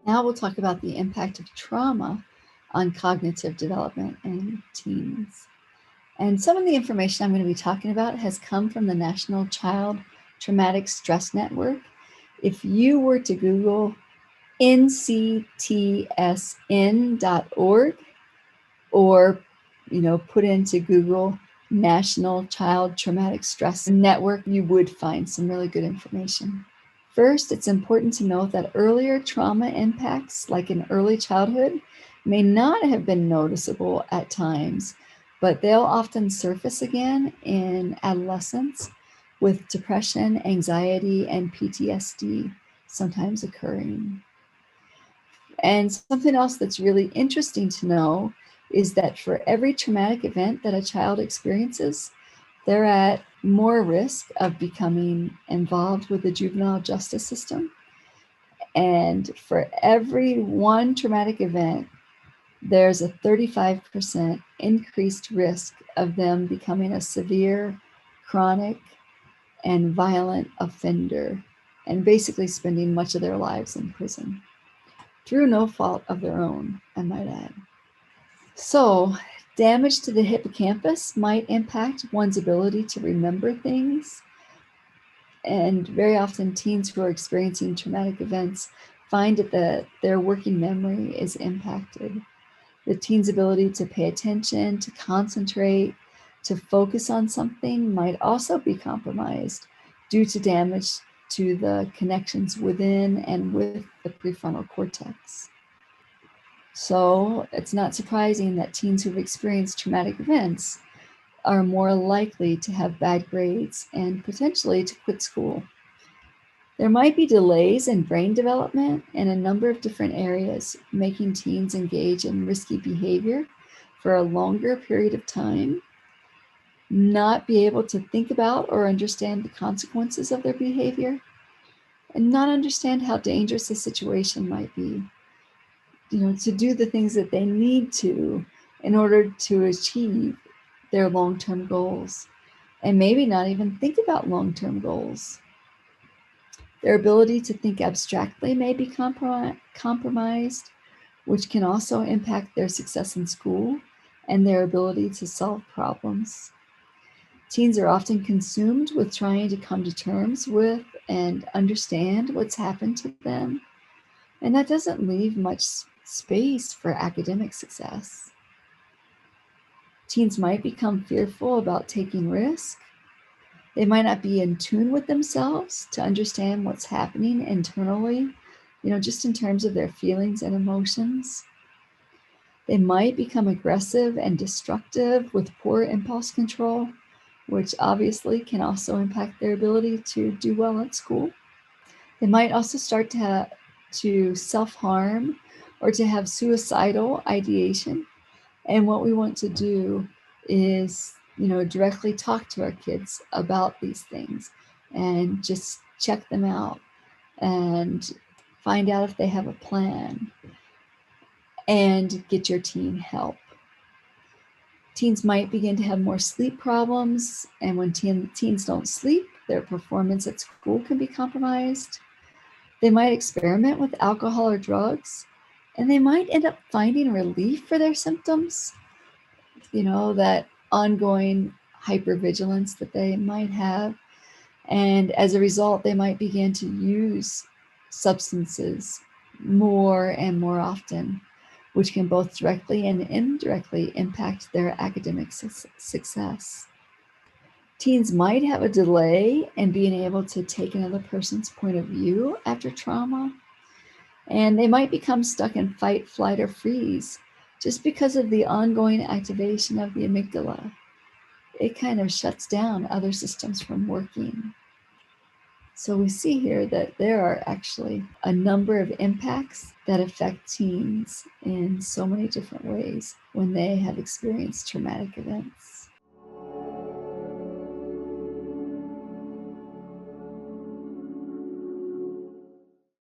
Now we'll talk about the impact of trauma on cognitive development in teens. And some of the information I'm going to be talking about has come from the National Child Traumatic Stress Network. If you were to Google nctsn.org or put into Google National Child Traumatic Stress Network, you would find some really good information. First, it's important to note that earlier trauma impacts, like in early childhood, may not have been noticeable at times, but they'll often surface again in adolescence with depression, anxiety, and PTSD sometimes occurring. And something else that's really interesting to know is that for every traumatic event that a child experiences, they're at more risk of becoming involved with the juvenile justice system. And for every one traumatic event, there's a 35% increased risk of them becoming a severe, chronic, and violent offender, and basically spending much of their lives in prison through no fault of their own, I might add. So, damage to the hippocampus might impact one's ability to remember things. And very often, teens who are experiencing traumatic events find that their working memory is impacted. The teen's ability to pay attention, to concentrate, to focus on something might also be compromised due to damage to the connections within and with the prefrontal cortex. So it's not surprising that teens who've experienced traumatic events are more likely to have bad grades and potentially to quit school. There might be delays in brain development in a number of different areas, making teens engage in risky behavior for a longer period of time, not be able to think about or understand the consequences of their behavior, and not understand how dangerous a situation might be. To do the things that they need to in order to achieve their long-term goals, and maybe not even think about long-term goals. Their ability to think abstractly may be compromised, which can also impact their success in school and their ability to solve problems. Teens are often consumed with trying to come to terms with and understand what's happened to them, and that doesn't leave much space for academic success. Teens might become fearful about taking risks. They might not be in tune with themselves to understand what's happening internally, just in terms of their feelings and emotions. They might become aggressive and destructive with poor impulse control, which obviously can also impact their ability to do well at school. They might also start to self-harm or to have suicidal ideation. And what we want to do is, directly talk to our kids about these things and just check them out and find out if they have a plan and get your teen help. Teens might begin to have more sleep problems, and when teens don't sleep, their performance at school can be compromised. They might experiment with alcohol or drugs, and they might end up finding relief for their symptoms, that ongoing hypervigilance that they might have. And as a result, they might begin to use substances more and more often, which can both directly and indirectly impact their academic success. Teens might have a delay in being able to take another person's point of view after trauma, and they might become stuck in fight, flight, or freeze just because of the ongoing activation of the amygdala. It kind of shuts down other systems from working. So we see here that there are actually a number of impacts that affect teens in so many different ways when they have experienced traumatic events.